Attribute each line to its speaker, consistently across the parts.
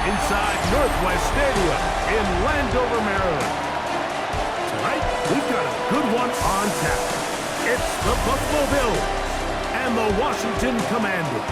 Speaker 1: inside Northwest Stadium in Landover, Maryland. Tonight, we've got a good one on tap. It's the Buffalo Bills and the Washington Commanders.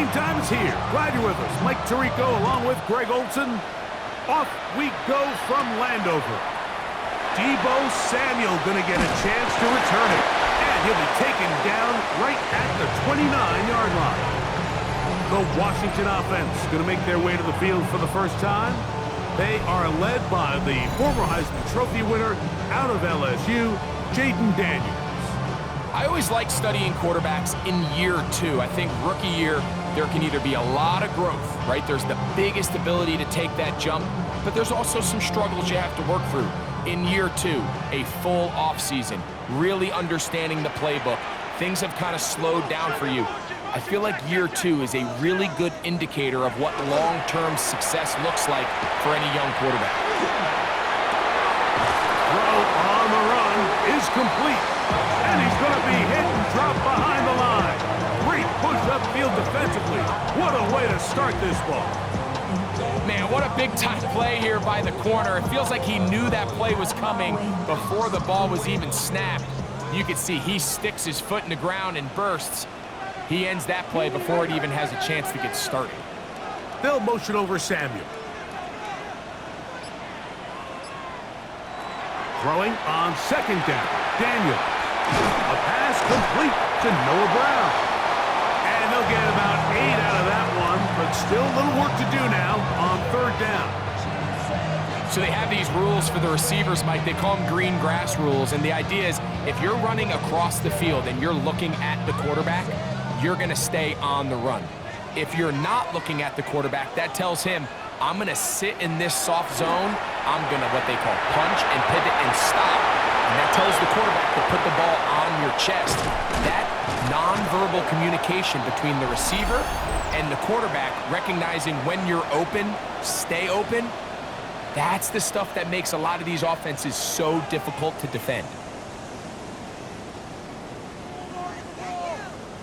Speaker 1: Time is here. Glad you're with us. Mike Tirico along with Greg Olson. Off we go from Landover. Deebo Samuel going to get a chance to return it. And he'll be taken down right at the 29-yard line. The Washington offense going to make their way to the field for the first time. They are led by the former Heisman Trophy winner out of LSU, Jaden Daniels.
Speaker 2: I always like studying quarterbacks in year two. I think rookie year, there can either be a lot of growth, right? There's the biggest ability to take that jump, but there's also some struggles you have to work through. In year two, a full offseason, really understanding the playbook. Things have kind of slowed down for you. I feel like year two is a really good indicator of what long-term success looks like for any young quarterback.
Speaker 1: Throw on the run is complete. And he's going to be hit and dropped behind the line. Great push upfield defensively. What a way to start this ball.
Speaker 2: Man, what a big-time play here by the corner. It feels like he knew that play was coming before the ball was even snapped. You can see he sticks his foot in the ground and bursts. He ends that play before it even has a chance to get started.
Speaker 1: They'll motion over Samuel. Throwing on second down. Daniel. A pass complete to Noah Brown. And they'll get about 8 out of that one, but still a little work to do now on third down.
Speaker 2: So they have these rules for the receivers, Mike. They call them green grass rules, and the idea is if you're running across the field and you're looking at the quarterback, you're going to stay on the run. If you're not looking at the quarterback, that tells him, I'm going to sit in this soft zone. I'm going to what they call punch and pivot and stop. And that tells the quarterback to put the ball on your chest. That nonverbal communication between the receiver and the quarterback, recognizing when you're open, stay open, that's the stuff that makes a lot of these offenses so difficult to defend.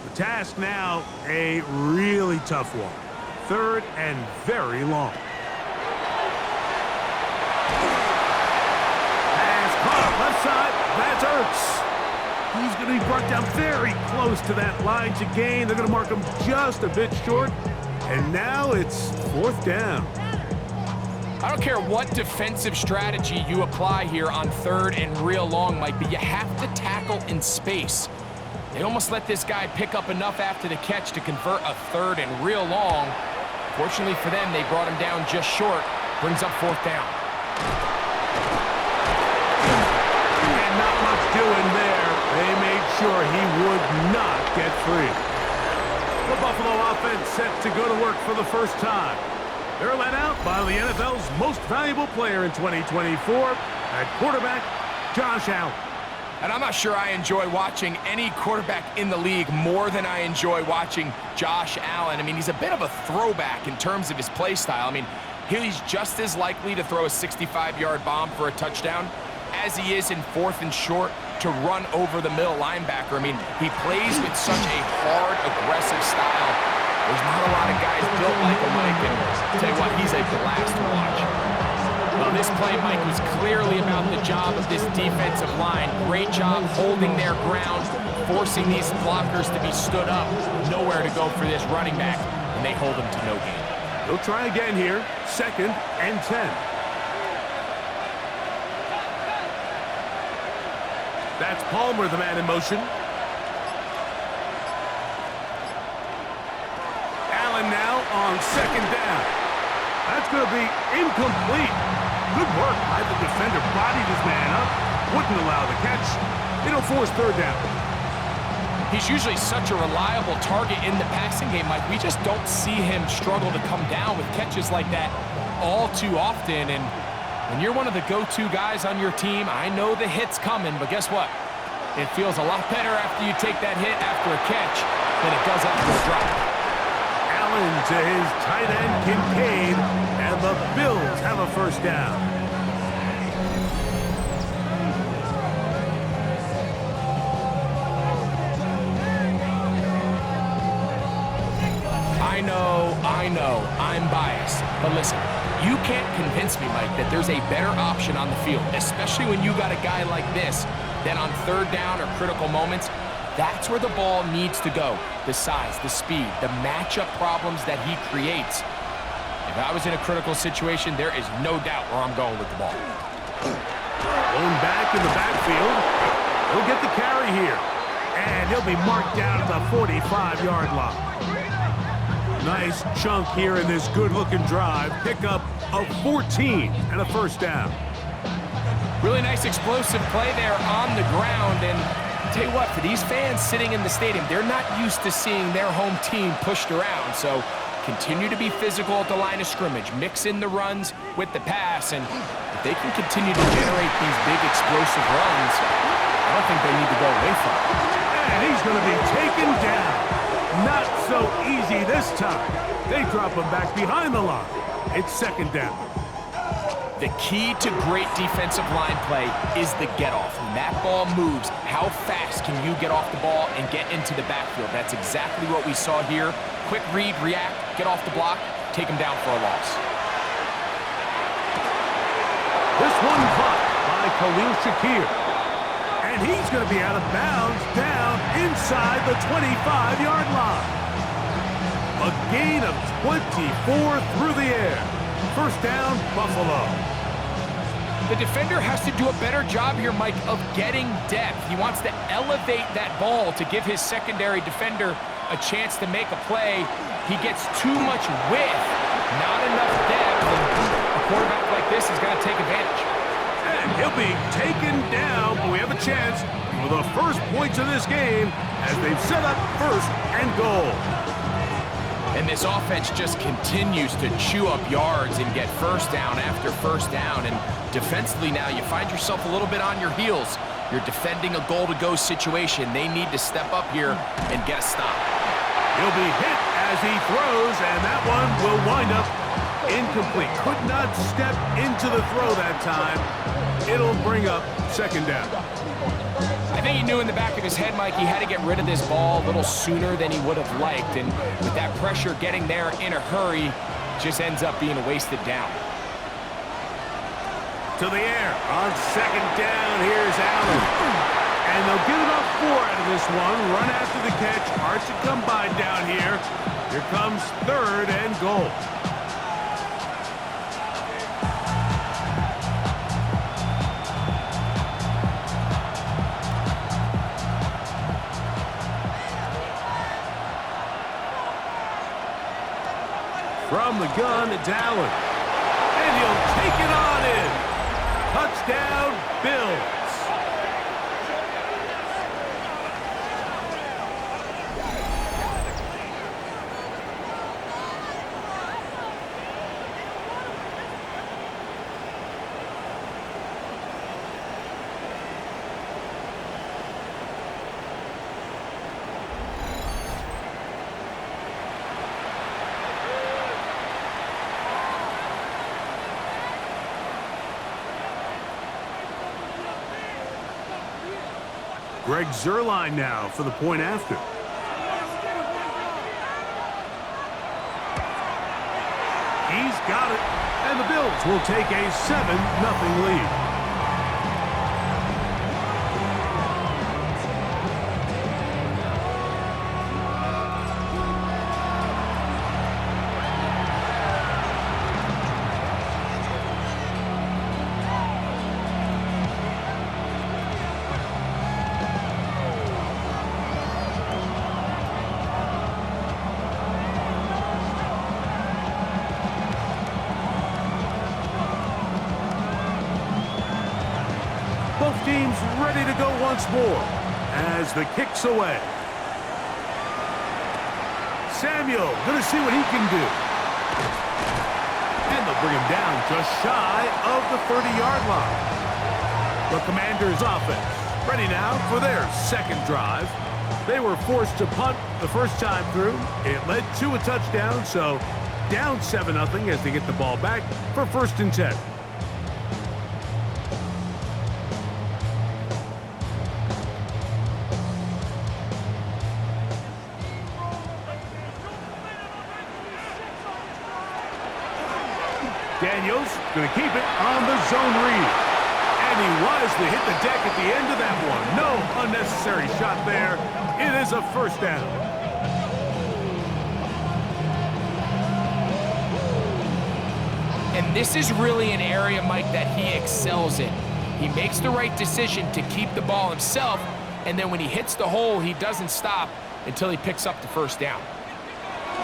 Speaker 1: The task now, a really tough one. Third and very long. Pass caught left side. That's Ertz. He's going to be brought down very close to that line to gain. They're going to mark him just a bit short. And now it's fourth down.
Speaker 2: I don't care what defensive strategy you apply here on third and real long, Mike, but you have to tackle in space. They almost let this guy pick up enough after the catch to convert a third and real long. Fortunately for them, they brought him down just short. Brings up fourth down.
Speaker 1: And not much doing there. They made sure he would not get free. The Buffalo offense set to go to work for the first time. They're led out by the NFL's most valuable player in 2024 at quarterback, Josh Allen.
Speaker 2: And I'm not sure I enjoy watching any quarterback in the league more than I enjoy watching Josh Allen. I mean, he's a bit of a throwback in terms of his play style. I mean, he's just as likely to throw a 65-yard bomb for a touchdown as he is in fourth and short to run over the middle linebacker. I mean, he plays with such a hard, aggressive style. There's not a lot of guys built like him, Mike, and I'll tell you what, he's a blast to watch. Well, this play, Mike, was clearly about the job of this defensive line. Great job holding their ground, forcing these blockers to be stood up. Nowhere to go for this running back, and they hold him to no gain.
Speaker 1: They'll try again here, second and 10. That's Palmer, the man in motion. Allen now on second down. That's going to be incomplete. Good work by the defender. Bodied his man up. What Couldn't allow the catch. It'll force third down.
Speaker 2: He's usually such a reliable target in the passing game, Mike. We just don't see him struggle to come down with catches like that all too often. And when you're one of the go-to guys on your team, I know the hit's coming, but guess what? It feels a lot better after you take that hit after a catch than it does after a drop.
Speaker 1: Allen to his tight end, Kincaid, and the Bills have a first down.
Speaker 2: I know, I'm biased. But listen, you can't convince me, Mike, that there's a better option on the field, especially when you got a guy like this, that on third down or critical moments, that's where the ball needs to go. The size, the speed, the matchup problems that he creates. If I was in a critical situation, there is no doubt where I'm going with the ball.
Speaker 1: Going back in the backfield. He'll get the carry here. And he'll be marked down at the 45-yard line. Nice chunk here in this good-looking drive. Pickup of 14 and a first down.
Speaker 2: Really nice explosive play there on the ground. And I'll tell you what, for these fans sitting in the stadium, they're not used to seeing their home team pushed around. So continue to be physical at the line of scrimmage. Mix in the runs with the pass. And if they can continue to generate these big explosive runs, I don't think they need to go away from it.
Speaker 1: And he's going to be taken down. Not so easy this time. They drop him back behind the line. It's second down.
Speaker 2: The key to great defensive line play is the get-off. When that ball moves, how fast can you get off the ball and get into the backfield? That's exactly what we saw here. Quick read, react, get off the block, take him down for a loss.
Speaker 1: This one caught by Khalil Shakir. And he's going to be out of bounds down inside the 25-yard line. A gain of 24 through the air. First down, Buffalo.
Speaker 2: The defender has to do a better job here, Mike, of getting depth. He wants to elevate that ball to give his secondary defender a chance to make a play. He gets too much width, not enough depth. And a quarterback like this is going to take advantage.
Speaker 1: And he'll be taken down, but we have a chance for the first points of this game as they've set up first and goal.
Speaker 2: And this offense just continues to chew up yards and get first down after first down. And defensively now, you find yourself a little bit on your heels. You're defending a goal-to-go situation. They need to step up here and get a stop.
Speaker 1: He'll be hit as he throws, and that one will wind up incomplete. Could not step into the throw that time. It'll bring up second down.
Speaker 2: I think he knew in the back of his head, Mike, he had to get rid of this ball a little sooner than he would have liked. And with that pressure getting there in a hurry, just ends up being a wasted down.
Speaker 1: To the air on second down. Here's Allen. And they'll get about 4 out of this one. Run after the catch. Hard to come by down here. Here comes third and goal. From the gun, it's Allen. And he'll take it on in. Touchdown, Bills. Greg Zuerlein now for the point after. He's got it, and the Bills will take a 7-0 lead. Both teams ready to go once more as the kick's away. Samuel going to see what he can do. And they'll bring him down just shy of the 30-yard line. The Commanders' offense ready now for their second drive. They were forced to punt the first time through. It led to a touchdown, so down 7-0 as they get the ball back for 1st and 10. Daniels going to keep it on the zone read. And he wisely hit the deck at the end of that one. No unnecessary shot there. It is a 1st down.
Speaker 2: And this is really an area, Mike, that he excels in. He makes the right decision to keep the ball himself, and then when he hits the hole, he doesn't stop until he picks up the 1st down.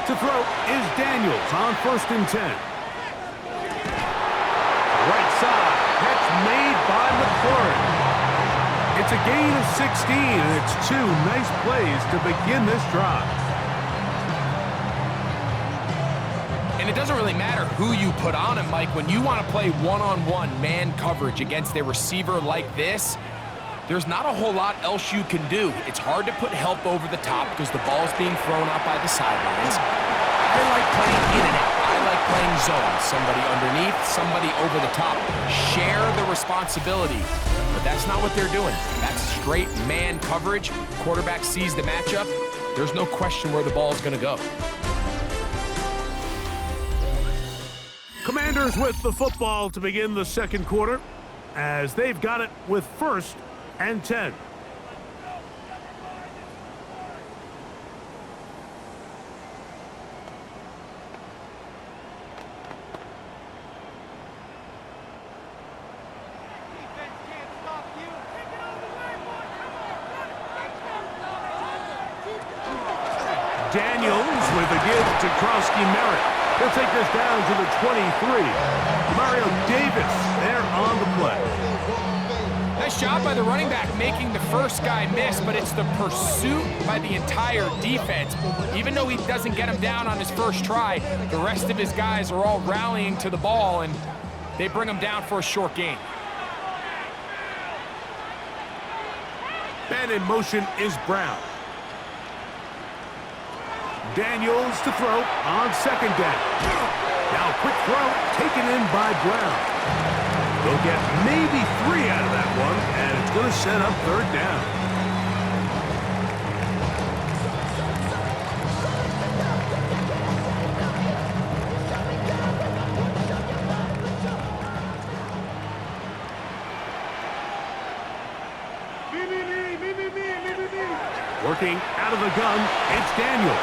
Speaker 1: To throw is Daniels on 1st and 10. Right side, catch made by McLaurin. It's a gain of 16, and it's 2 nice plays to begin this drive.
Speaker 2: And it doesn't really matter who you put on him, Mike. When you want to play one-on-one man coverage against a receiver like this, there's not a whole lot else you can do. It's hard to put help over the top because the ball's being thrown out by the sidelines. I like playing in and out. I like playing zone. Somebody underneath, somebody over the top. Share the responsibility. But that's not what they're doing. That's straight man coverage. Quarterback sees the matchup. There's no question where the ball is going to go.
Speaker 1: Commanders with the football to begin the second quarter as they've got it with 1st and 10. Daniels with a give to Krosky-Merritt. He'll take this down to the 23. Mario Davis there on the play.
Speaker 2: Nice job by the running back making the first guy miss, but it's the pursuit by the entire defense. Even though he doesn't get him down on his first try, the rest of his guys are all rallying to the ball, and they bring him down for a short gain.
Speaker 1: And in motion is Brown. Daniels to throw on 2nd down. Now quick throw taken in by Brown. They'll get maybe 3 out of that one, and it's going to set up 3rd down. Working out of the gun, it's Daniels.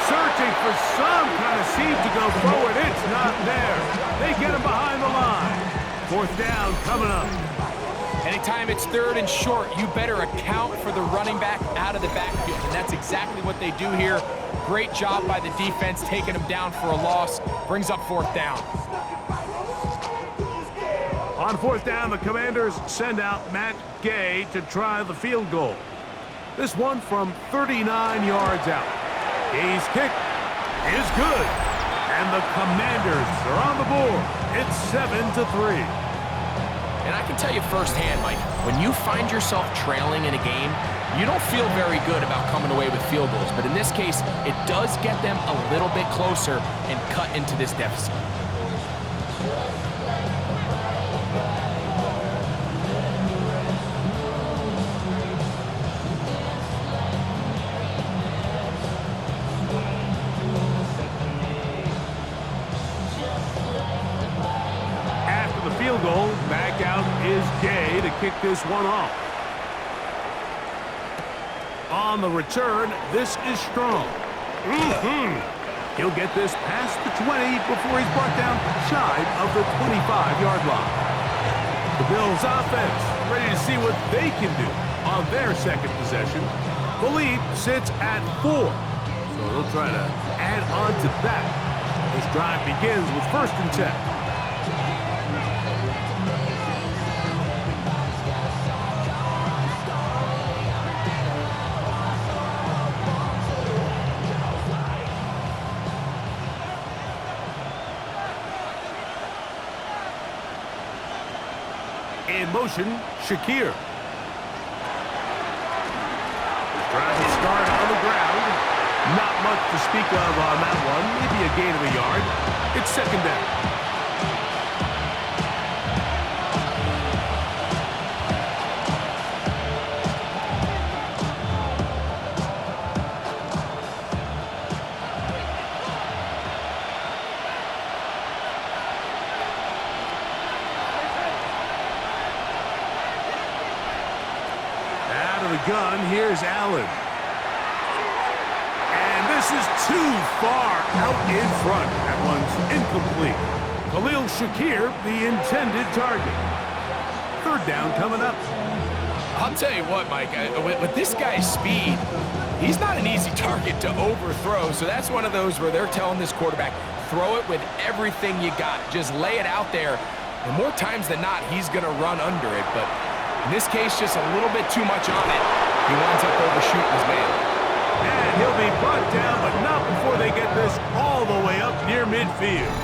Speaker 1: Searching for some kind of seed to go forward. It's not there. They get him behind the line. 4th down coming up.
Speaker 2: Anytime it's 3rd and short, you better account for the running back out of the backfield, and that's exactly what they do here. Great job by the defense, taking him down for a loss. Brings up 4th down.
Speaker 1: On 4th down, the Commanders send out Matt Gay to try the field goal. This one from 39 yards out. Gay's kick is good. And the Commanders are on the board. It's 7-3.
Speaker 2: And I can tell you firsthand, Mike, when you find yourself trailing in a game, you don't feel very good about coming away with field goals. But in this case, it does get them a little bit closer and cut into this deficit.
Speaker 1: Field goal, back out is Gay to kick this one off. On the return, this is Strong. He'll get this past the 20 before he's brought down shy of the 25-yard line. The Bills offense ready to see what they can do on their second possession. The lead sits at 4, so they'll try to add on to that. This drive begins with 1st and 10. In motion, Shakir. Trying to start on the ground. Not much to speak of on that one. Maybe a gain of a yard. It's second down. Gun, here's Allen. And this is too far out in front. That one's incomplete. Khalil Shakir, the intended target. Third down coming up.
Speaker 2: I'll tell you what, Mike, with this guy's speed, he's not an easy target to overthrow. So that's one of those where they're telling this quarterback, throw it with everything you got. Just lay it out there. And more times than not, he's going to run under it. But in this case, just a little bit too much on it. He winds up overshooting his man.
Speaker 1: And he'll be brought down, but not before they get this all the way up near midfield.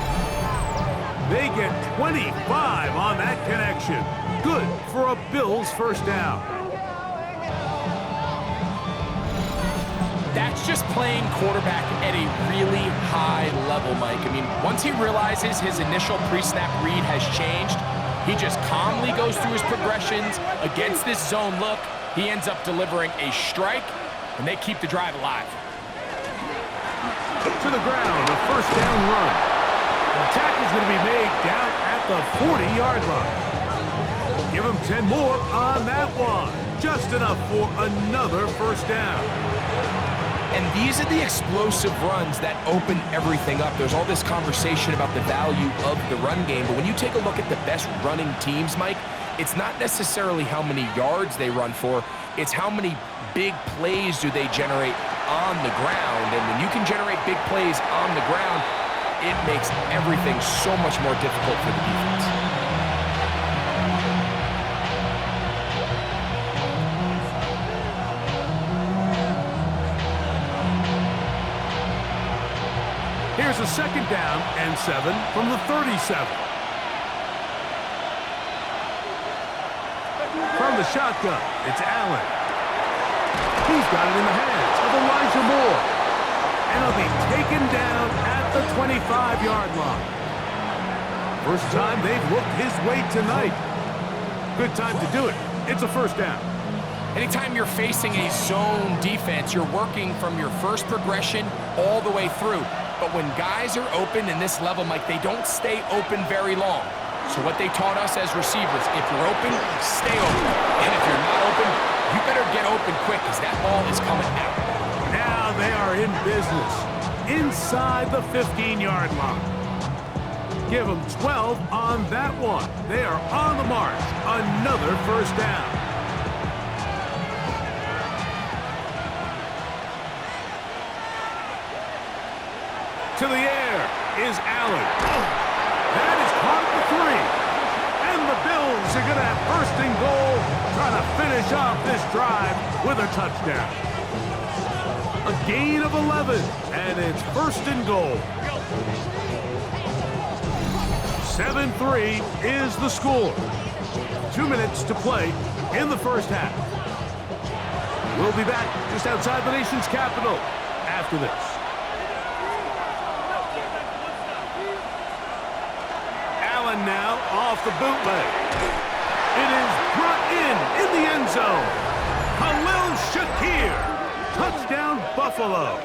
Speaker 1: They get 25 on that connection. Good for a Bills first down.
Speaker 2: That's just playing quarterback at a really high level, Mike. I mean, once he realizes his initial pre-snap read has changed, he just calmly goes through his progressions against this zone look. He ends up delivering a strike, and they keep the drive alive.
Speaker 1: To the ground, a first down run. The tackle's going to be made down at the 40-yard line. Give him 10 more on that one. Just enough for another first down.
Speaker 2: And these are the explosive runs that open everything up. There's all this conversation about the value of the run game, but when you take a look at the best running teams, Mike, it's not necessarily how many yards they run for, it's how many big plays do they generate on the ground. And when you can generate big plays on the ground, it makes everything so much more difficult for the defense.
Speaker 1: Here's a second down and 7 from the 37. From the shotgun, it's Allen. He's got it in the hands of Elijah Moore. And he'll be taken down at the 25-yard line. First time they've looked his way tonight. Good time to do it. It's a first down.
Speaker 2: Anytime you're facing a zone defense, you're working from your first progression all the way through. But when guys are open in this level, Mike, they don't stay open very long. So what they taught us as receivers, if you're open, stay open. And if you're not open, you better get open quick because that ball is coming out.
Speaker 1: Now they are in business inside the 15-yard line. Give them 12 on that one. They are on the march. Another first down. To the air is Allen. That is caught at the 3. And the Bills are going to have first and goal, trying to finish off this drive with a touchdown. A gain of 11, and it's first and goal. 7-3 is the score. 2 minutes to play in the first half. We'll be back just outside the nation's capital after this. Allen now off the bootleg. It is brought in the end zone. Khalil Shakir. Touchdown, Buffalo.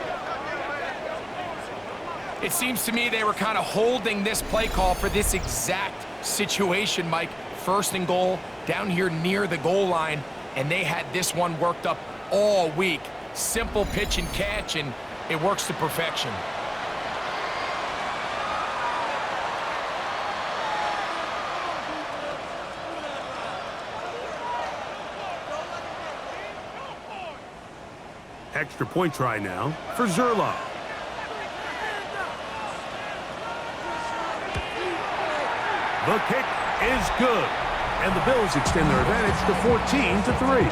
Speaker 2: It seems to me they were kind of holding this play call for this exact situation, Mike. First and goal, down here near the goal line, and they had this one worked up all week. Simple pitch and catch, and it works to perfection.
Speaker 1: Extra point try now for Zerlo. The kick is good, and the Bills extend their advantage to 14-3.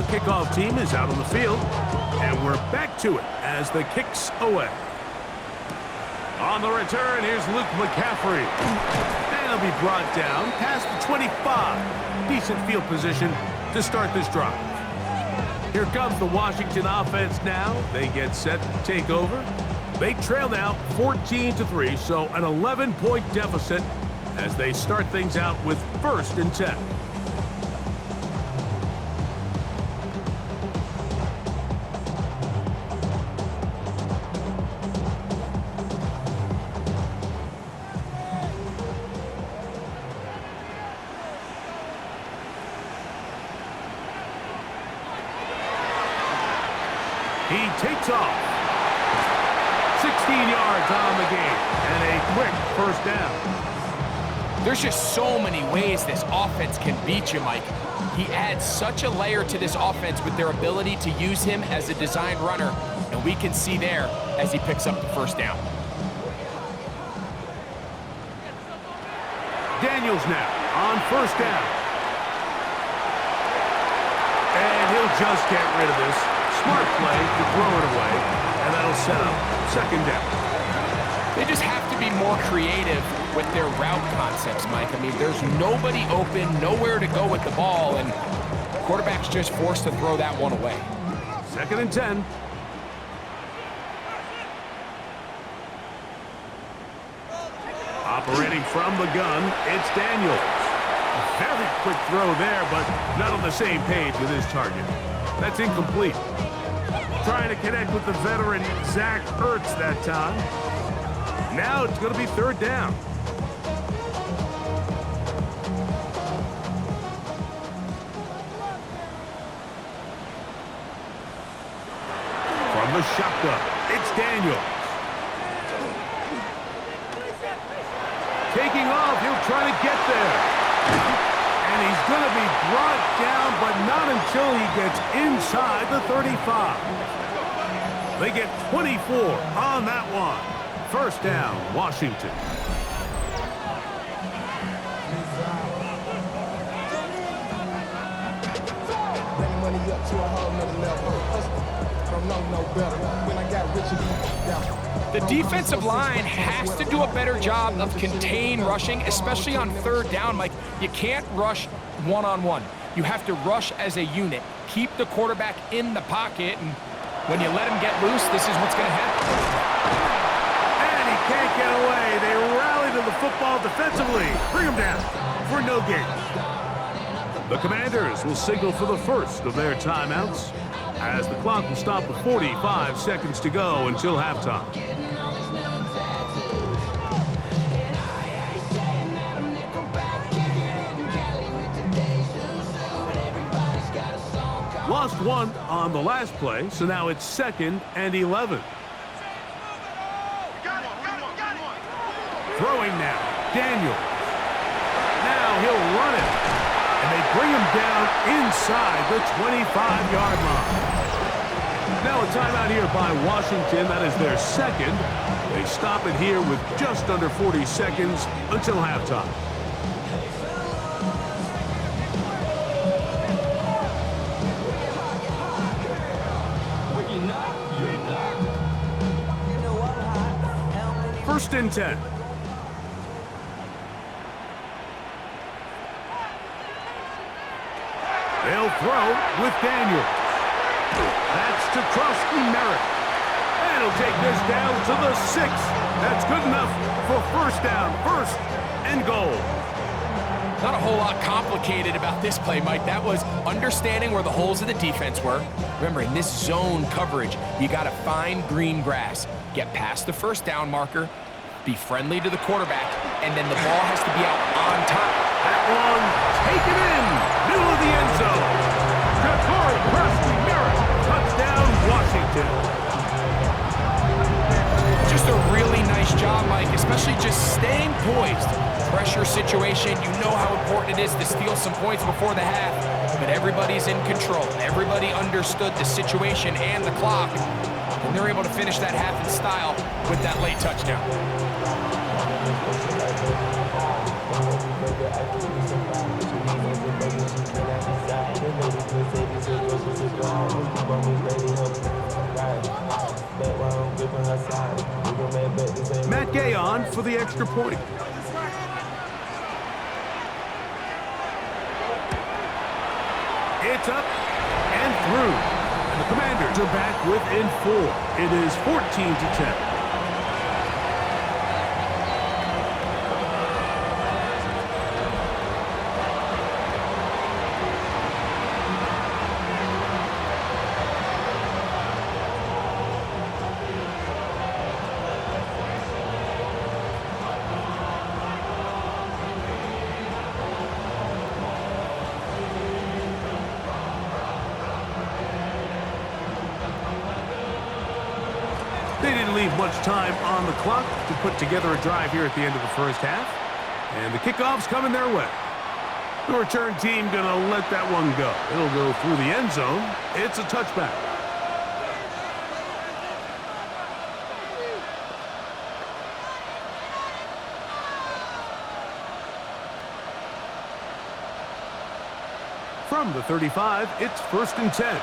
Speaker 1: kickoff team is out on the field, and we're back to it as the kick's away. On the return, here's Luke McCaffrey. And he'll be brought down past the 25. Decent field position to start this drive. Here comes the Washington offense now. They get set to take over. They trail now 14-3, so an 11-point deficit as they start things out with 1st and 10. He takes off. 16 yards on the game and a quick 1st down.
Speaker 2: There's just so many ways this offense can beat you, Mike. He adds such a layer to this offense with their ability to use him as a design runner, and we can see there as he picks up the 1st down.
Speaker 1: Daniels now on 1st down. And he'll just get rid of this. Smart play to throw it away, and that'll set up 2nd down.
Speaker 2: They just have to be more creative with their route concepts, Mike. I mean, there's nobody open, nowhere to go with the ball, and quarterback's just forced to throw that one away.
Speaker 1: 2nd and 10. Operating from the gun, it's Daniels. A very quick throw there, but not on the same page with his target. That's incomplete. Trying to connect with the veteran Zach Ertz that time. Now it's going to be 3rd down. From the shotgun, it's Daniels. Taking off, he'll try to get there. And he's going to be brought down, but not until he gets inside the 35. They get 24 on that one. 1st down, Washington.
Speaker 2: The defensive line has to do a better job of contain rushing, especially on 3rd down, Mike. You can't rush one-on-one. You have to rush as a unit. Keep the quarterback in the pocket, and when you let him get loose, this is what's going to happen.
Speaker 1: And he can't get away. They rally to the football defensively. Bring him down for no gain. The Commanders will signal for the 1st of their timeouts as the clock will stop with 45 seconds to go until halftime. Lost one on the last play, so now it's 2nd and 11. Throwing now, Daniels. Now he'll run it, and they bring him down inside the 25-yard line. Now a timeout here by Washington. That is their 2nd. They stop it here with just under 40 seconds until halftime. First and 10. They'll throw with Daniels. That's to Trusty Merritt. And he'll take this down to the 6. That's good enough for 1st down. 1st and goal.
Speaker 2: Not a whole lot complicated about this play, Mike. That was understanding where the holes of the defense were. Remember, in this zone coverage, you got to find green grass. Get past the 1st down marker, be friendly to the quarterback, and then the ball has to be out on time.
Speaker 1: That one taken in, middle of the end zone. Ja'Cory Merritt, touchdown, Washington.
Speaker 2: Just a really nice job, Mike, especially just staying poised. Pressure situation, you know how important it is to steal some points before the half, but everybody's in control. Everybody understood the situation and the clock, and they're able to finish that half in style with that late touchdown.
Speaker 1: for the extra point. It's up and through. And the Commanders are back within 4. It is 14-10. They didn't leave much time on the clock to put together a drive here at the end of the first half. And the kickoff's coming their way. The return team gonna let that one go. It'll go through the end zone. It's a touchback. From the 35, it's 1st and 10.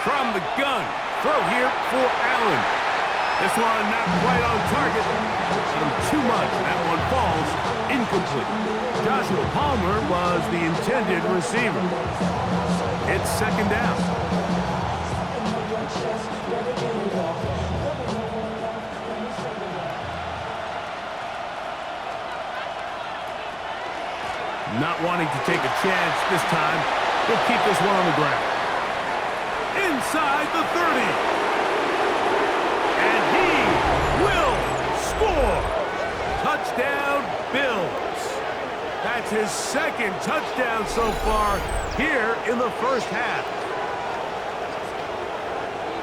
Speaker 1: From the gun, throw here for Allen. This one not quite on target. Too much. That one falls incomplete. Joshua Palmer was the intended receiver. It's 2nd down. Not wanting to take a chance this time. He'll keep this one on the ground. Inside the 30. And he will score. Touchdown, Bills. That's his 2nd touchdown so far here in the first half.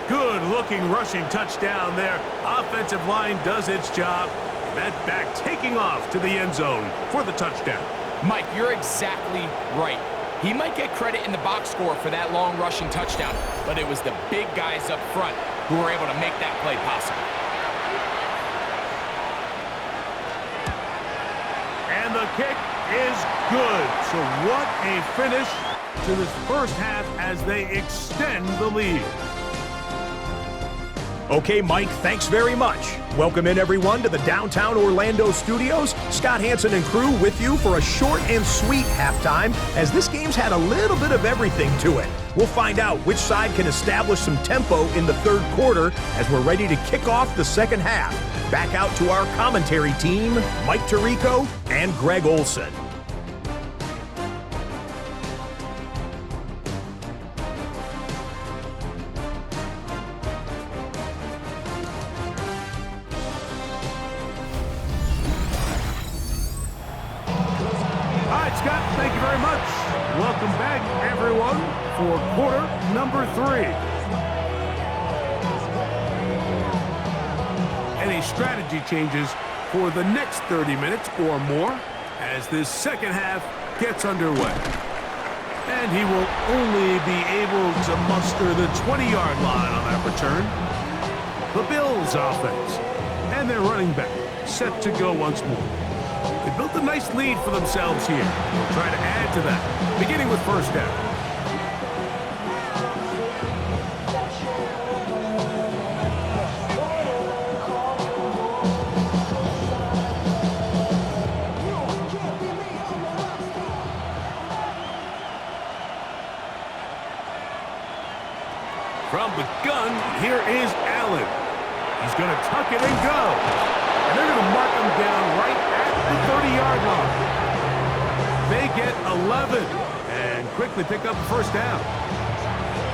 Speaker 1: Good-looking rushing touchdown there. Offensive line does its job. That back taking off to the end zone for the touchdown.
Speaker 2: Mike, you're exactly right. He might get credit in the box score for that long rushing touchdown, but it was the big guys up front who were able to make that play possible.
Speaker 1: And the kick is good. So what a finish to this first half as they extend the lead.
Speaker 3: Okay, Mike, thanks very much. Welcome in, everyone, to the downtown Orlando studios. Scott Hansen and crew with you for a short and sweet halftime, as this game's had a little bit of everything to it. We'll find out which side can establish some tempo in the 3rd quarter as we're ready to kick off the 2nd half. Back out to our commentary team, Mike Tirico and Greg Olson.
Speaker 1: Scott, thank you very much. Welcome back, everyone, for quarter number 3. Any strategy changes for the next 30 minutes or more as this 2nd half gets underway. And he will only be able to muster the 20-yard line on that return. The Bills offense and their running back set to go once more. They built a nice lead for themselves here. They'll try to add to that, beginning with 1st down. From the gun, here is Allen. He's going to tuck it and go. And they're going to mark him down right at the 30-yard line. They get 11 and quickly pick up the 1st down.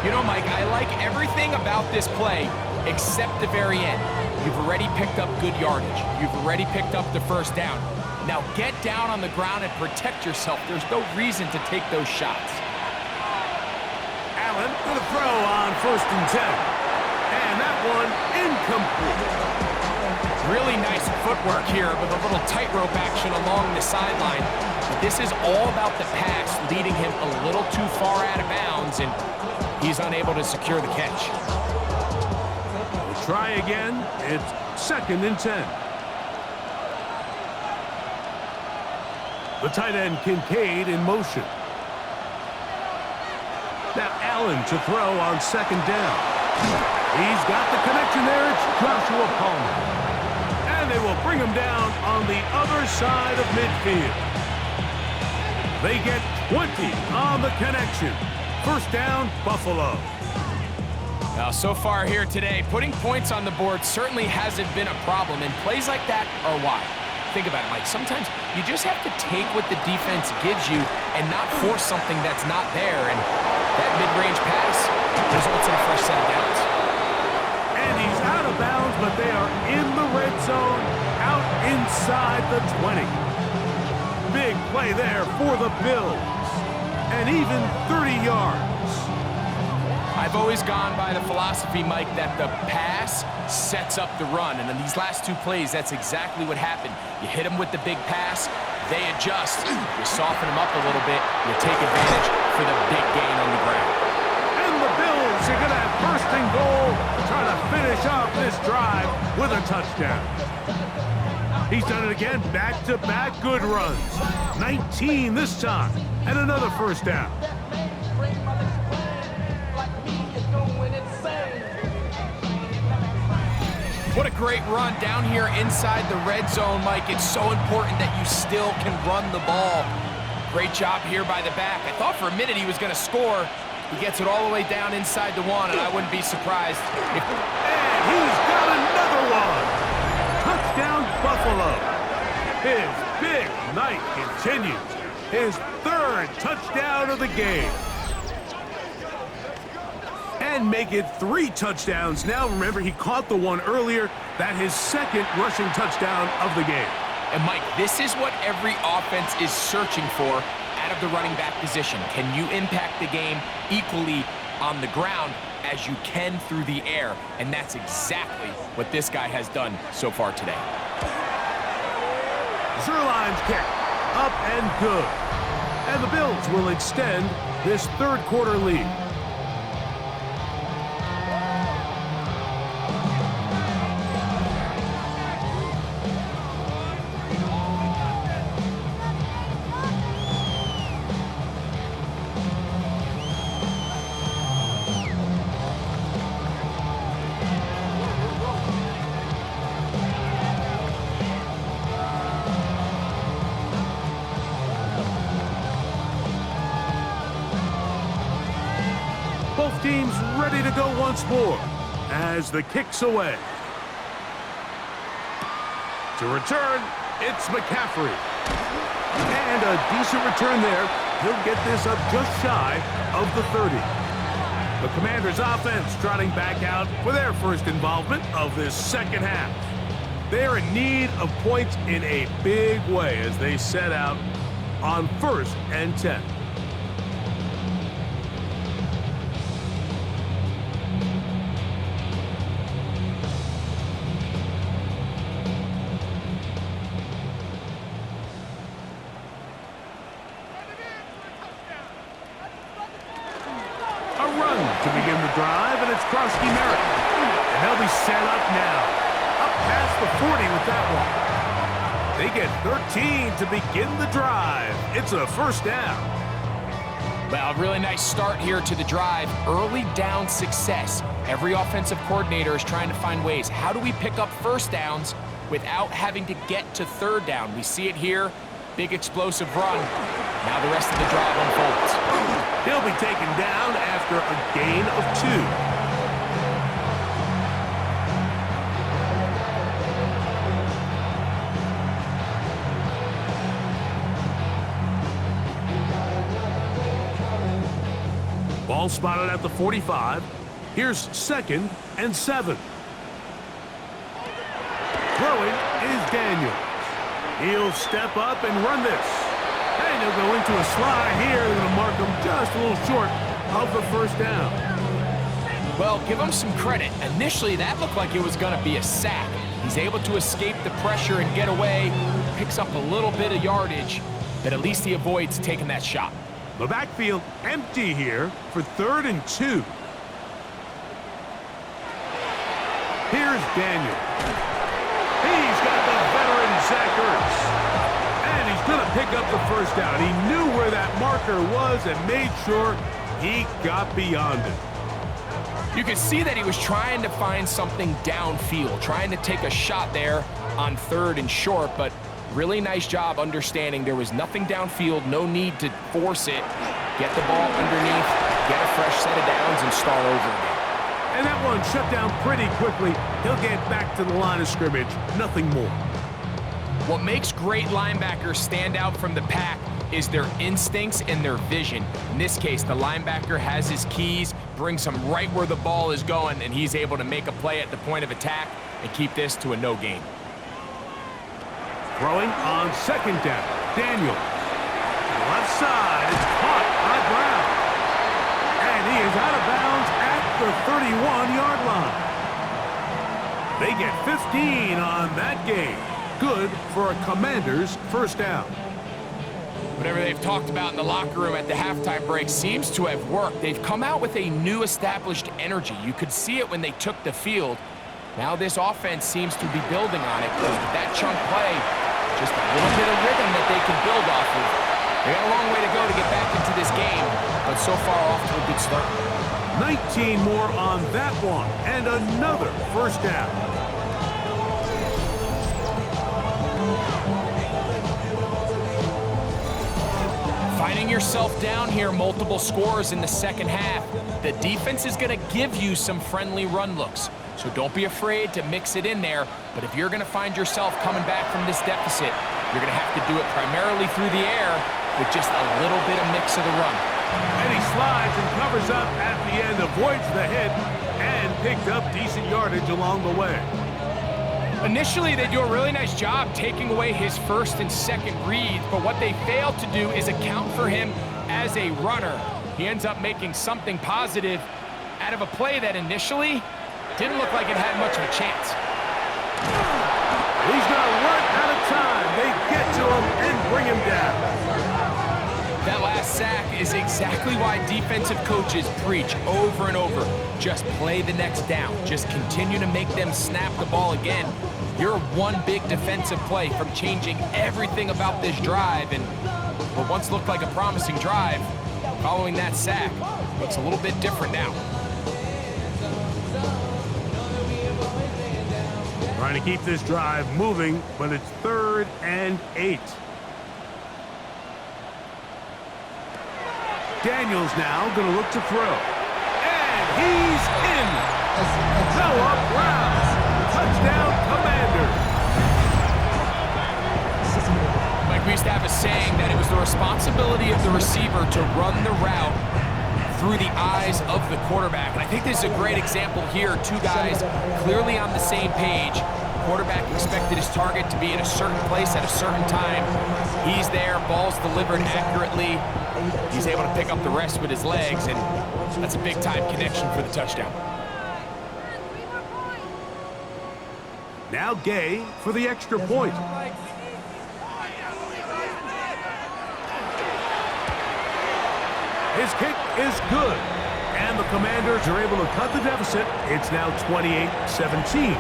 Speaker 2: You know, Mike, I like everything about this play except the very end. You've already picked up good yardage. You've already picked up the 1st down. Now get down on the ground and protect yourself. There's no reason to take those shots.
Speaker 1: Allen for the throw on 1st and 10. And that one incomplete.
Speaker 2: Really nice footwork here with a little tightrope action along the sideline. But this is all about the pass leading him a little too far out of bounds, and he's unable to secure the catch.
Speaker 1: We'll try again. It's 2nd and 10. The tight end Kincaid in motion. Now Allen to throw on 2nd down. He's got the connection there. It's Joshua Palmer. And they will bring him down on the other side of midfield. They get 20 on the connection. First down, Buffalo.
Speaker 2: Now, so far here today, putting points on the board certainly hasn't been a problem, and plays like that are why. Think about it, Mike. Sometimes you just have to take what the defense gives you and not force something that's not there, and that mid-range pass results in a fresh set of downs.
Speaker 1: And he's out of bounds, but they are in the red zone, out inside the 20. Big play there for the Bills, and even 30 yards.
Speaker 2: I've always gone by the philosophy, Mike, that the pass sets up the run. And in these last two plays, that's exactly what happened. You hit them with the big pass, they adjust. You soften them up a little bit, you take advantage for the big gain on the ground.
Speaker 1: And the Bills are going to have first and goal, trying to finish off this drive with a touchdown. He's done it again, back-to-back good runs. 19 this time, and another first down.
Speaker 2: What a great run down here inside the red zone, Mike. It's so important that you still can run the ball. Great job here by the back. I thought for a minute he was going to score. He gets it all the way down inside the one, and I wouldn't be surprised if...
Speaker 1: And he's got another one. Touchdown, Buffalo. His big night continues. His third touchdown of the game. And make it 3 touchdowns. Now, remember, he caught the one earlier. That his second rushing touchdown of the game.
Speaker 2: And, Mike, this is what every offense is searching for out of the running back position. Can you impact the game equally on the ground as you can through the air? And that's exactly what this guy has done so far today.
Speaker 1: Zerline's kick, up and good. And the Bills will extend this third quarter lead. Both teams ready to go once more as the kick's away. To return, it's McCaffrey. And a decent return there. He'll get this up just shy of the 30. The Commanders' offense trotting back out for their first involvement of this second half. They're in need of points in a big way as they set out on 1st and 10. To begin the drive, and it's Krosky Merritt. And they'll be set up now. Up past the 40 with that one. They get 13 to begin the drive. It's a first down.
Speaker 2: Well, really nice start here to the drive. Early down success. Every offensive coordinator is trying to find ways. How do we pick up first downs without having to get to third down? We see it here. Big explosive run. Now the rest of the drive unfolds.
Speaker 1: He'll be taken down after a gain of 2. Ball spotted at the 45. Here's 2nd and 7. Throwing is Daniels. He'll step up and run this. And he'll go into a slide here. They're going to mark him just a little short of the first down.
Speaker 2: Well, give him some credit. Initially, that looked like it was going to be a sack. He's able to escape the pressure and get away. Picks up a little bit of yardage, but at least he avoids taking that shot.
Speaker 1: The backfield empty here for 3rd and 2. Here's Daniel. He's got the veteran Zach Ertz. And he's going to pick up the first down. He knew where that marker was and made sure he got beyond it.
Speaker 2: You could see that he was trying to find something downfield, trying to take a shot there on 3rd and short, but really nice job understanding there was nothing downfield, no need to force it. Get the ball underneath, get a fresh set of downs, and start over again.
Speaker 1: And that one shut down pretty quickly. He'll get back to the line of scrimmage, nothing more.
Speaker 2: What makes great linebackers stand out from the pack is their instincts and their vision. In this case, the linebacker has his keys, brings him right where the ball is going, and he's able to make a play at the point of attack and keep this to a no gain.
Speaker 1: Throwing on 2nd down. Daniel. To the left side. It's caught by Brown. And he is out of bounds at the 31-yard line. They get 15 on that game. Good for a Commanders' first down.
Speaker 2: Whatever they've talked about in the locker room at the halftime break seems to have worked. They've come out with a new established energy. You could see it when they took the field. Now this offense seems to be building on it because with that chunk play, just a little bit of rhythm that they can build off of. They got a long way to go to get back into this game, but so far off to a good start.
Speaker 1: 19 more on that one, and another first down.
Speaker 2: Finding yourself down here, multiple scores in the second half. The defense is going to give you some friendly run looks, so don't be afraid to mix it in there. But if you're going to find yourself coming back from this deficit, you're going to have to do it primarily through the air with just a little bit of mix of the run.
Speaker 1: And he slides and covers up at the end, avoids the hit, and picked up decent yardage along the way.
Speaker 2: Initially, they do a really nice job taking away his 1st and 2nd read, but what they fail to do is account for him as a runner. He ends up making something positive out of a play that initially didn't look like it had much of a chance.
Speaker 1: He's going to run out of time. They get to him and bring him down.
Speaker 2: That last sack is exactly why defensive coaches preach over and over. Just play the next down. Just continue to make them snap the ball again. You're one big defensive play from changing everything about this drive, and what once looked like a promising drive, following that sack, looks a little bit different now.
Speaker 1: Trying to keep this drive moving, but it's 3rd and 8. Daniels now going to look to throw. And he's in. Noah Brown. Touchdown, Commanders.
Speaker 2: Like we used to have a saying that it was the responsibility of the receiver to run the route through the eyes of the quarterback. And I think this is a great example here. Two guys clearly on the same page. The quarterback expected his target to be in a certain place at a certain time. He's there, ball's delivered accurately. He's able to pick up the rest with his legs, and that's a big-time connection for the touchdown.
Speaker 1: Now Gay for the extra point. His kick is good, and the Commanders are able to cut the deficit. It's now 28-17.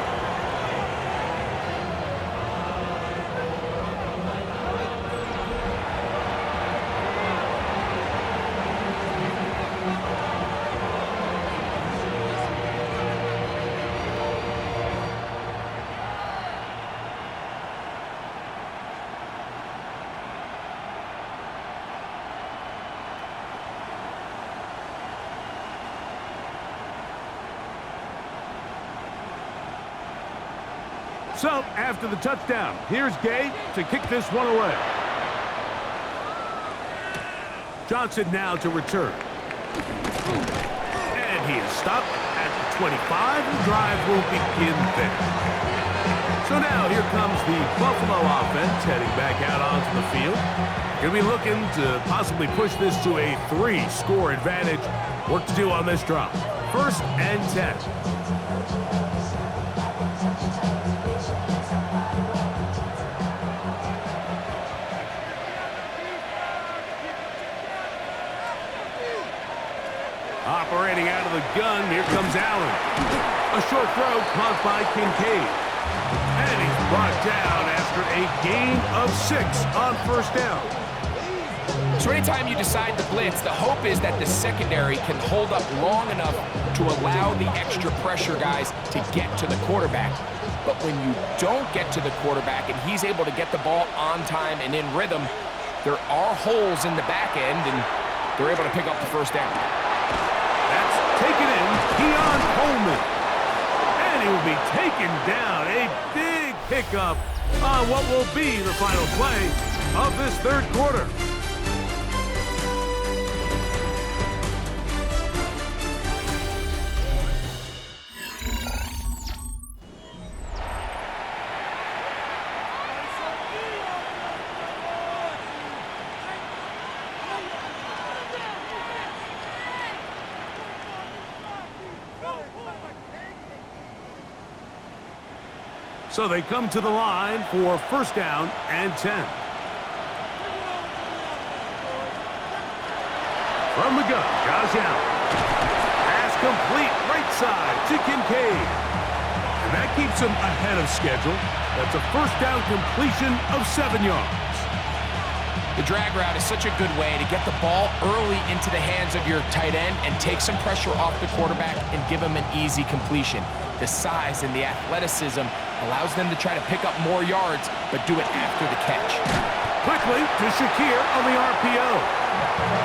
Speaker 1: So, after the touchdown, here's Gay to kick this one away. Johnson now to return. And he is stopped at the 25. The drive will begin there. So now here comes the Buffalo offense heading back out onto the field. Going to be looking to possibly push this to a 3-score advantage. Work to do on this drop. 1st and 10. Operating out of the gun, here comes Allen. A short throw caught by Kincaid. And he's brought down after a gain of 6 on 1st down.
Speaker 2: So anytime you decide to blitz, the hope is that the secondary can hold up long enough to allow the extra pressure guys to get to the quarterback. But when you don't get to the quarterback and he's able to get the ball on time and in rhythm, there are holes in the back end, and they're able to pick up the first down.
Speaker 1: That's taken in. Keon Coleman. And he will be taken down. A big pickup on what will be the final play of this third quarter. So they come to the line for first down and 10. From the gun, Josh Allen. Pass complete right side to Kincaid. And that keeps him ahead of schedule. That's a first down completion of 7 yards.
Speaker 2: The drag route is such a good way to get the ball early into the hands of your tight end and take some pressure off the quarterback and give him an easy completion. The size and the athleticism allows them to try to pick up more yards, but do it after the catch.
Speaker 1: Quickly to Shakir on the RPO.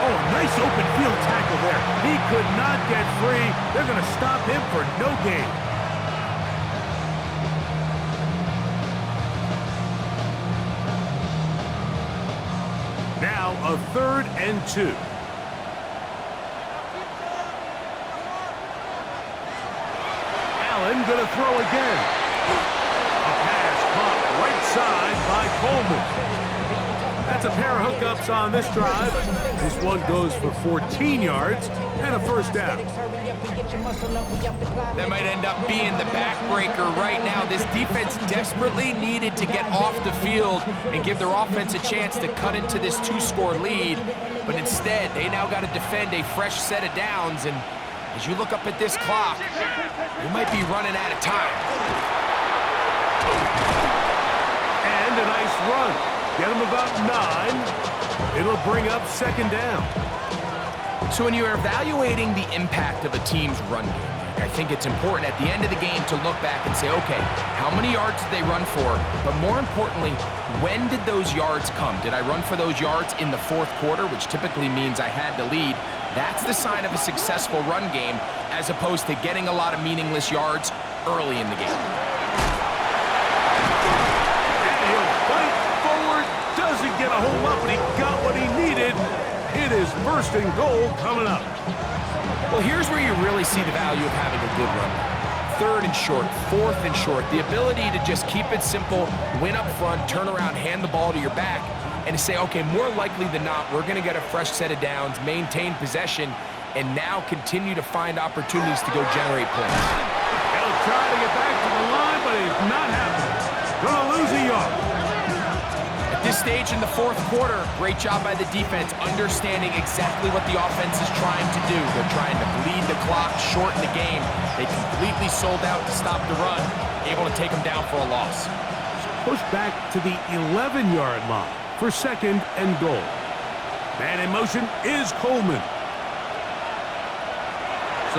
Speaker 1: Oh, nice open field tackle there. He could not get free. They're going to stop him for no gain. Now a 3rd and 2. Allen going to throw again. A pass caught right side by Coleman. That's a pair of hookups on this drive. This one goes for 14 yards and a first down.
Speaker 2: That might end up being the backbreaker right now. This defense desperately needed to get off the field and give their offense a chance to cut into this 2-score lead. But instead, they now got to defend a fresh set of downs. And as you look up at this clock, you might be running out of time.
Speaker 1: And a nice run. Get him about 9. It'll bring up second down.
Speaker 2: So when you're evaluating the impact of a team's run game, I think it's important at the end of the game to look back and say, okay, how many yards did they run for? But more importantly, when did those yards come? Did I run for those yards in the 4th quarter, which typically means I had the lead? That's the sign of a successful run game, as opposed to getting a lot of meaningless yards early in the game.
Speaker 1: Doesn't get a whole lot, but he got what he needed. It is first and goal coming up.
Speaker 2: Well, here's where you really see the value of having a good run. 3rd and short, 4th and short. The ability to just keep it simple, win up front, turn around, hand the ball to your back, and to say, okay, more likely than not, we're going to get a fresh set of downs, maintain possession, and now continue to find opportunities to go generate points.
Speaker 1: He'll try to get back to the line, but it's not happening. Gonna lose a yard.
Speaker 2: At this stage in the 4th quarter, great job by the defense, understanding exactly what the offense is trying to do. They're trying to bleed the clock, shorten the game. They completely sold out to stop the run, able to take them down for a loss.
Speaker 1: Push back to the 11-yard line for second and goal. Man in motion is Coleman.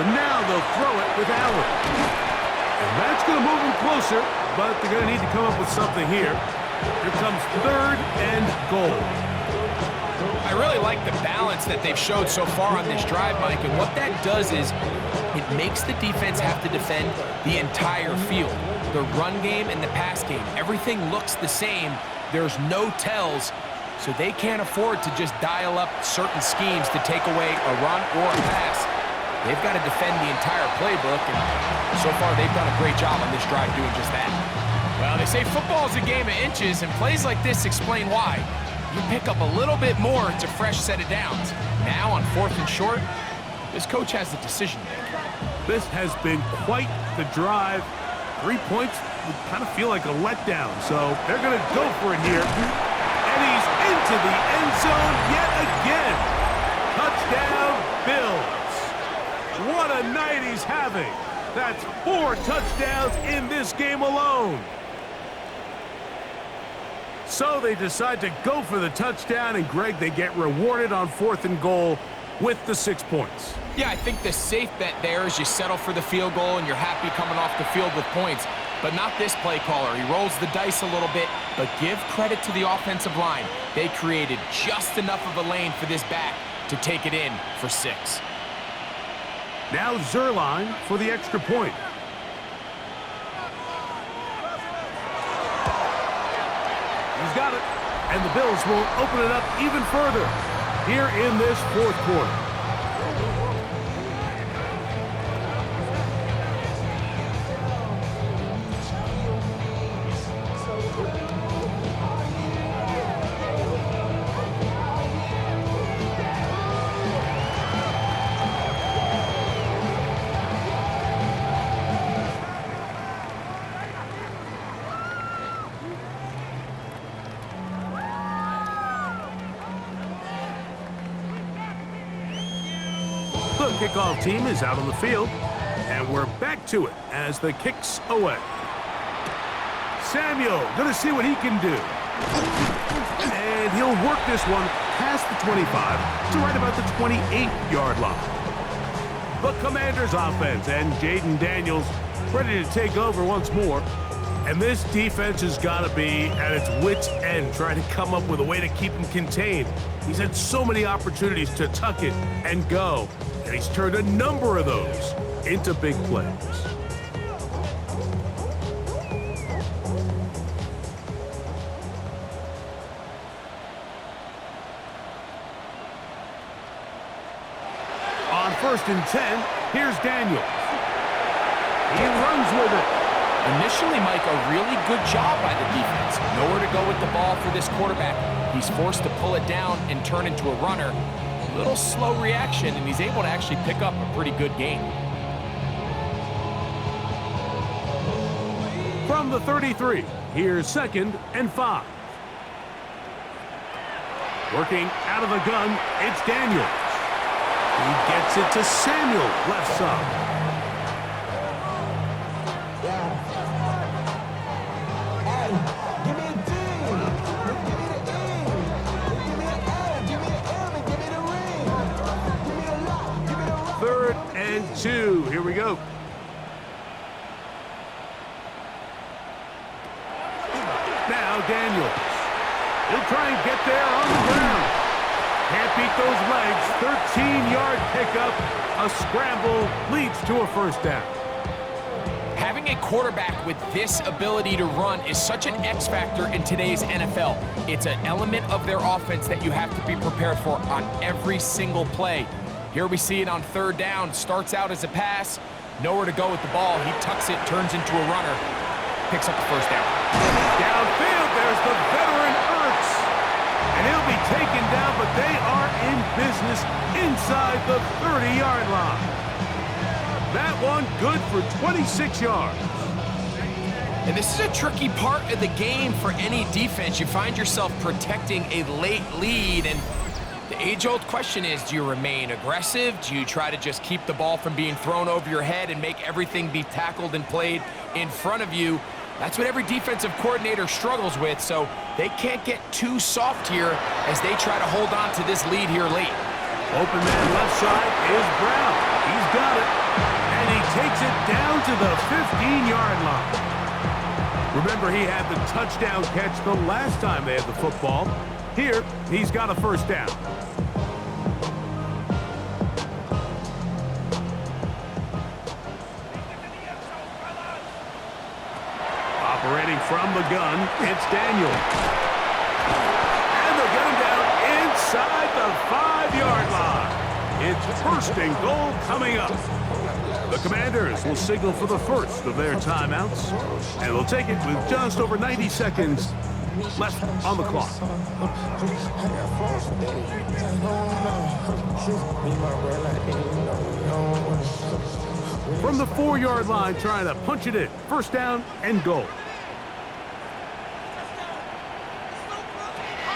Speaker 1: So now they'll throw it with Allen. And that's going to move them closer, but they're going to need to come up with something here. Here comes 3rd and goal.
Speaker 2: I really like the balance that they've showed so far on this drive, Mike, and what that does is it makes the defense have to defend the entire field. The run game and the pass game, everything looks the same. There's no tells, so they can't afford to just dial up certain schemes to take away a run or a pass. They've got to defend the entire playbook, and so far they've done a great job on this drive doing just that. Well, they say football's a game of inches, and plays like this explain why. You pick up a little bit more, it's a fresh set of downs. Now on 4th and short, this coach has the decision maker.
Speaker 1: This has been quite the drive. 3 points would kind of feel like a letdown, so they're going to go for it here. And he's into the end zone yet again. Touchdown, Bills. What a night he's having. That's 4 touchdowns in this game alone. So they decide to go for the touchdown, and Greg, they get rewarded on 4th and goal with the 6 points.
Speaker 2: Yeah, I think the safe bet there is you settle for the field goal and you're happy coming off the field with points. But not this play caller. He rolls the dice a little bit, but give credit to the offensive line. They created just enough of a lane for this back to take it in for 6.
Speaker 1: Now Zerline for the extra point. He's got it, and the Bills will open it up even further here in this 4th quarter. The kickoff team is out on the field, and we're back to it as the kick's away. Samuel gonna see what he can do. And he'll work this one past the 25 to right about the 28-yard line. The Commanders offense and Jaden Daniels ready to take over once more. And this defense has got to be at its wit's end, trying to come up with a way to keep him contained. He's had so many opportunities to tuck it and go, and he's turned a number of those into big plays. On 1st and 10, here's Daniels. He runs with it.
Speaker 2: Initially, Mike, a really good job by the defense. Nowhere to go with the ball for this quarterback. He's forced to pull it down and turn into a runner. A little slow reaction, and he's able to actually pick up a pretty good gain.
Speaker 1: From the 33, here's 2nd and 5. Working out of the gun, it's Daniels. He gets it to Samuel, left side. And 2. Here we go. Now Daniels. He'll try and get there on the ground. Can't beat those legs. 13-yard pickup. A scramble leads to a 1st down.
Speaker 2: Having a quarterback with this ability to run is such an X factor in today's NFL. It's an element of their offense that you have to be prepared for on every single play. Here we see it on 3rd down. Starts out as a pass. Nowhere to go with the ball. He tucks it, turns into a runner. Picks up the 1st down.
Speaker 1: Downfield, there's the veteran Ertz. And he'll be taken down, but they are in business inside the 30-yard line. That one good for 26 yards.
Speaker 2: And this is a tricky part of the game for any defense. You find yourself protecting a late lead, and the age-old question is, do you remain aggressive? Do you try to just keep the ball from being thrown over your head and make everything be tackled and played in front of you? That's what every defensive coordinator struggles with, so they can't get too soft here as they try to hold on to this lead here late.
Speaker 1: Open man left side is Brown. He's got it, and he takes it down to the 15-yard line. Remember, he had the touchdown catch the last time they had the football. Here, he's got a 1st down. Operating from the gun, it's Daniel. And they'll get him down inside the 5-yard line. It's 1st and goal coming up. The Commanders will signal for the first of their timeouts, and they'll take it with just over 90 seconds left on the clock. From the 4-yard line, trying to punch it in. 1st down and goal.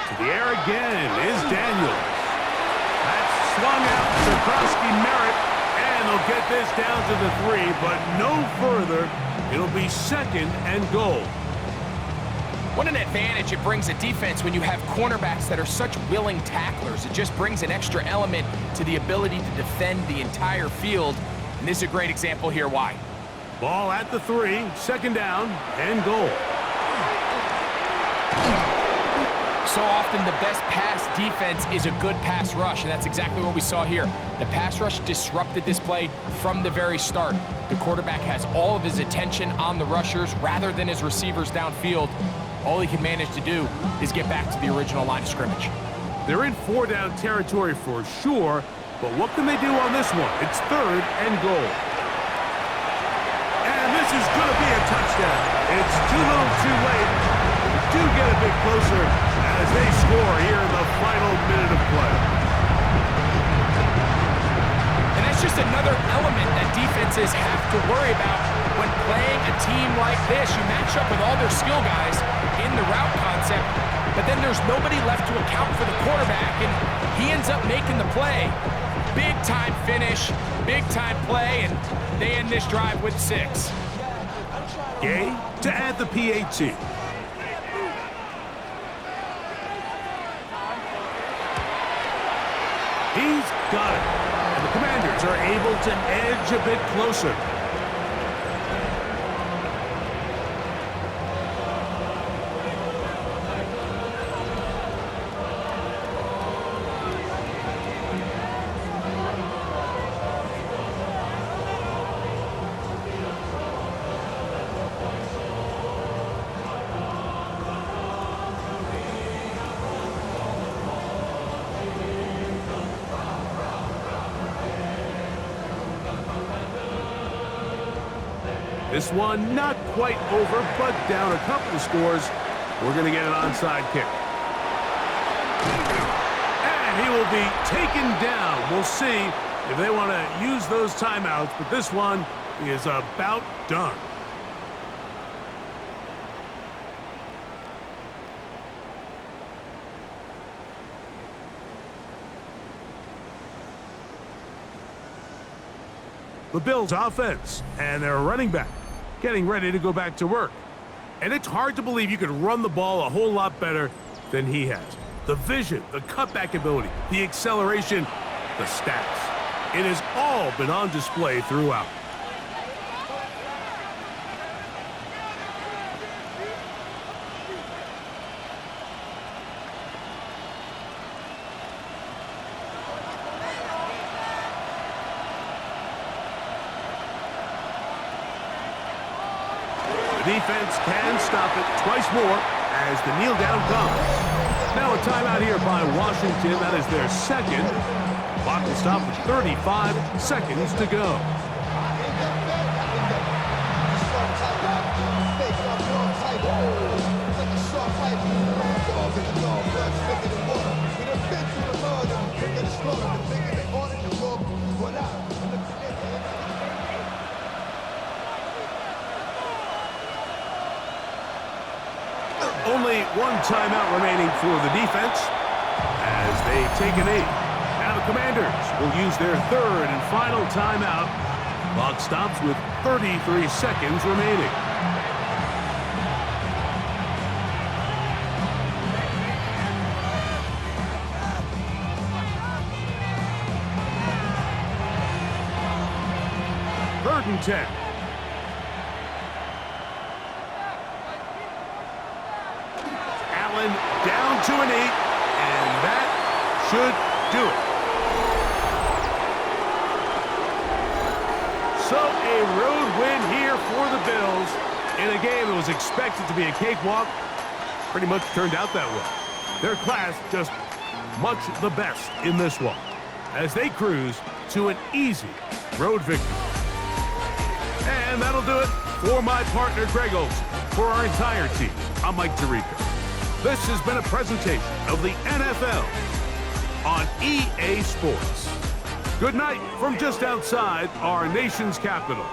Speaker 1: To the air again is Daniels. That's swung out to Krosky Merritt, and they'll get this down to the 3, but no further. It'll be 2nd and goal.
Speaker 2: What an advantage it brings a defense when you have cornerbacks that are such willing tacklers. It just brings an extra element to the ability to defend the entire field. And this is a great example here why.
Speaker 1: Ball at the 3, second down and goal.
Speaker 2: So often the best pass defense is a good pass rush, and that's exactly what we saw here. The pass rush disrupted this play from the very start. The quarterback has all of his attention on the rushers rather than his receivers downfield. All he can manage to do is get back to the original line of scrimmage.
Speaker 1: They're in 4-down territory for sure, but what can they do on this one? It's third and goal. And this is going to be a touchdown. It's too little too late. Do get a bit closer as they score here in the final minute of play.
Speaker 2: And that's just another element that defenses have to worry about when playing a team like this. You match up with all their skill guys in the route concept, but then there's nobody left to account for the quarterback, and he ends up making the play. Big time finish, big time play, and they end this drive with 6.
Speaker 1: Gay to add the PAT. He's got it. And the Commanders are able to edge a bit closer. This one not quite over, but down a couple of scores. We're going to get an onside kick. And he will be taken down. We'll see if they want to use those timeouts, but this one is about done. The Bills offense and their running back getting ready to go back to work. And it's hard to believe you could run the ball a whole lot better than he has. The vision, the cutback ability, the acceleration, the stats. It has all been on display throughout. The defense can stop it twice more as the kneel down comes. Now a timeout here by Washington. That is their second. Clock will stop with 35 seconds to go. Only one timeout remaining for the defense as they take a knee. Now the Commanders will use their third and final timeout. Clock stops with 33 seconds remaining. Third and 10. Down to an 8, and that should do it. So a road win here for the Bills in a game that was expected to be a cakewalk. Pretty much turned out that way. Their class just much the best in this one as they cruise to an easy road victory. And that'll do it for my partner, Greg Olson. For our entire team, I'm Mike Tirico. This has been a presentation of the NFL on EA Sports. Good night from just outside our nation's capital.